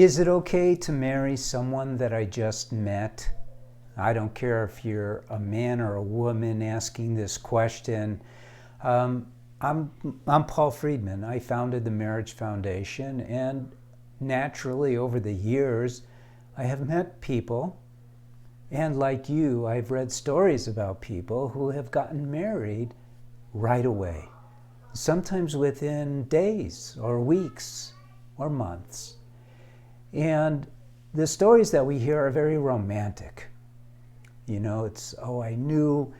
Is it okay to marry someone that I just met? I don't care if you're a man or a woman asking this question. I'm Paul Friedman. I founded the Marriage Foundation, and naturally, over the years, I have met people, and like you, I've read stories about people who have gotten married right away, sometimes within days or weeks or months. And the stories that we hear are very romantic. It's, oh, I knew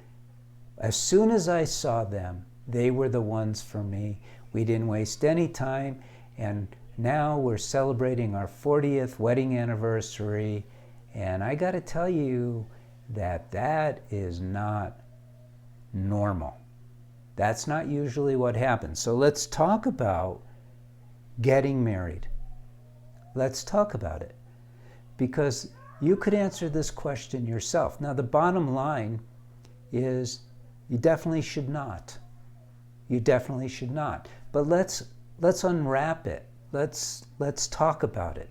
as soon as I saw them, they were the ones for me. We didn't waste any time, and now we're celebrating our 40th wedding anniversary, and I got to tell you that that is not normal. That's not usually what happens. So let's talk about getting married. Let's talk about it, because you could answer this question yourself. Now, the bottom line is you definitely should not. You definitely should not. But let's unwrap it. Let's talk about it.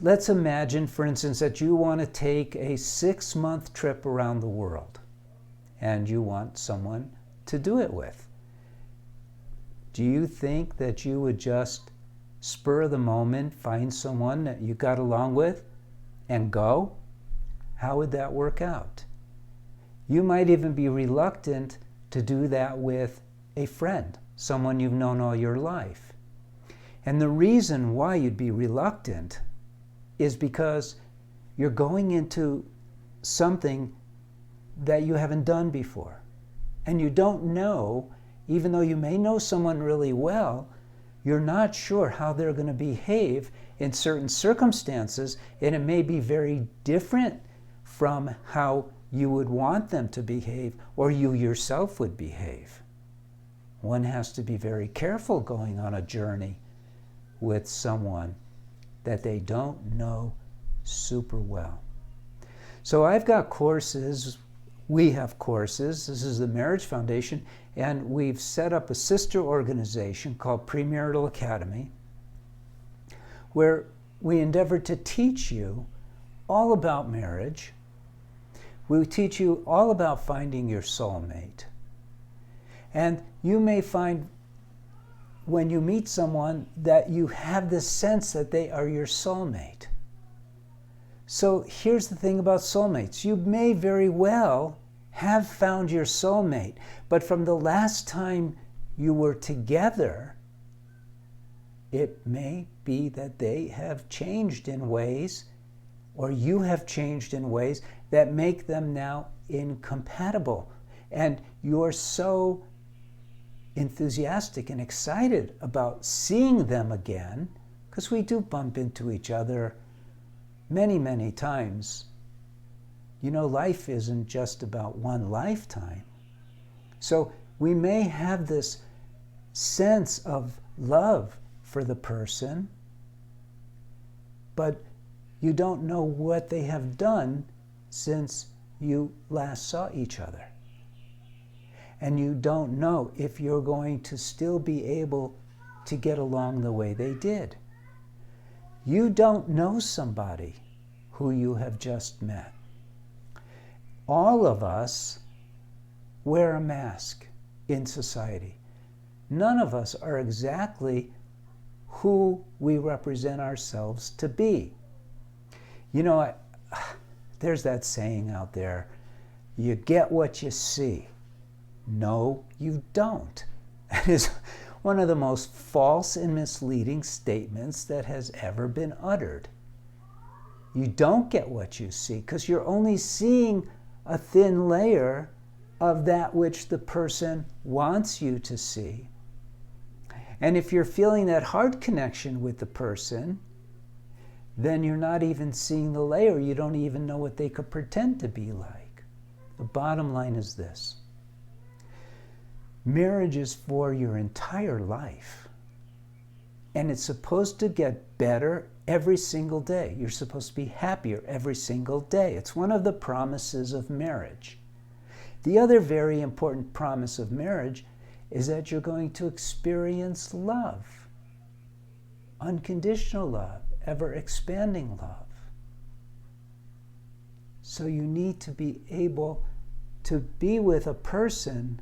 Let's imagine, for instance, that you want to take a 6-month trip around the world, and you want someone to do it with. Do you think that you would just spur of the moment find someone that you got along with and go? How would that work out? You might even be reluctant to do that with a friend, someone you've known all your life. And the reason why you'd be reluctant is because you're going into something that you haven't done before. And you don't know, even though you may know someone really well, you're not sure how they're going to behave in certain circumstances, and it may be very different from how you would want them to behave or you yourself would behave. One has to be very careful going on a journey with someone that they don't know super well. So I've got courses, we have courses, this is the Marriage Foundation, and we've set up a sister organization called Premarital Academy, where we endeavor to teach you all about marriage. We teach you all about finding your soulmate. And you may find when you meet someone that you have this sense that they are your soulmate. So here's the thing about soulmates. You may very well have found your soulmate, but from the last time you were together, it may be that they have changed in ways, or you have changed in ways that make them now incompatible. And you're so enthusiastic and excited about seeing them again, because we do bump into each other many, many times. Life isn't just about one lifetime. So we may have this sense of love for the person, but you don't know what they have done since you last saw each other. And you don't know if you're going to still be able to get along the way they did. You don't know somebody who you have just met. All of us wear a mask in society. None of us are exactly who we represent ourselves to be. There's that saying out there, you get what you see. No, you don't. That is one of the most false and misleading statements that has ever been uttered. You don't get what you see because you're only seeing a thin layer of that which the person wants you to see. And if you're feeling that heart connection with the person, then you're not even seeing the layer. You don't even know what they could pretend to be like. The bottom line is this. Marriage is for your entire life. And it's supposed to get better every single day. You're supposed to be happier every single day. It's one of the promises of marriage. The other very important promise of marriage is that you're going to experience love, unconditional love, ever expanding love. So you need to be able to be with a person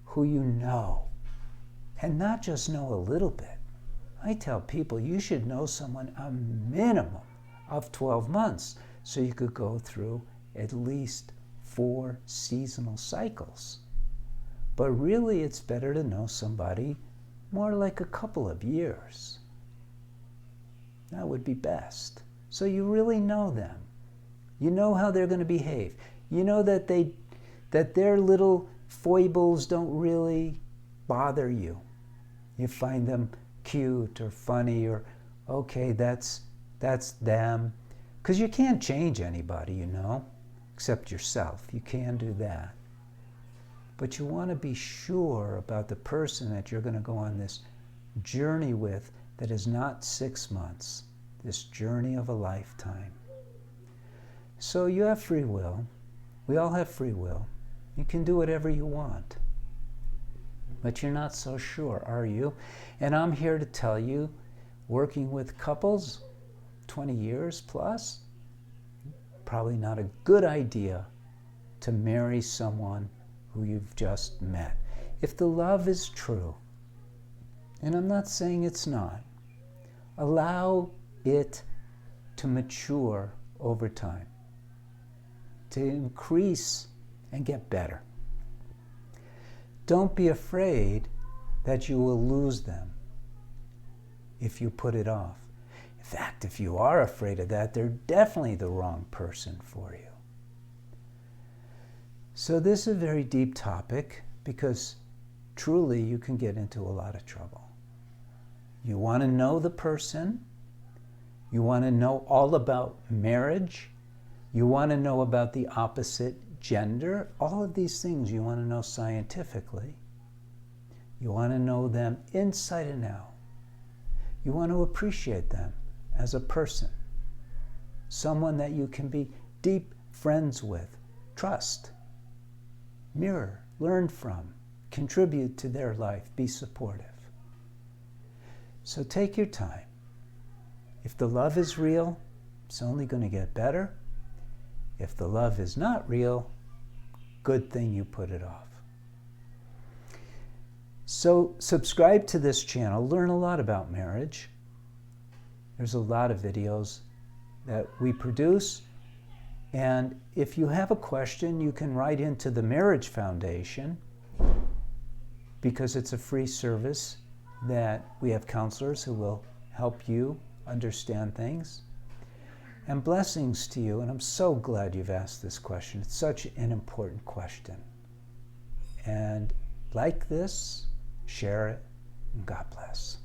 who you know, and not just know a little bit. I tell people you should know someone a minimum of 12 months so you could go through at least 4 seasonal cycles. But really it's better to know somebody more like a couple of years. That would be best. So you really know them. You know how they're going to behave. You know that their little foibles don't really bother you. You find them cute or funny or okay, that's them. Because you can't change anybody, you know, except yourself. You can do that. But you want to be sure about the person that you're going to go on this journey with that is not 6 months, this journey of a lifetime. So you have free will. We all have free will. You can do whatever you want. But you're not so sure, are you? And I'm here to tell you, working with couples, 20 years plus, probably not a good idea to marry someone who you've just met. If the love is true, and I'm not saying it's not, allow it to mature over time, to increase and get better. Don't be afraid that you will lose them if you put it off. In fact, if you are afraid of that, they're definitely the wrong person for you. So this is a very deep topic because truly you can get into a lot of trouble. You want to know the person. You want to know all about marriage. You want to know about the opposite gender. All of these things you want to know scientifically. You want to know them inside and out. You want to appreciate them as a person. Someone that you can be deep friends with, trust, mirror, learn from, contribute to their life, be supportive. So take your time. If the love is real, it's only going to get better. If the love is not real, good thing you put it off. So subscribe to this channel, learn a lot about marriage. There's a lot of videos that we produce. And if you have a question, you can write into the Marriage Foundation because it's a free service that we have counselors who will help you understand things. And blessings to you, and I'm so glad you've asked this question. It's such an important question. And like this, share it, and God bless.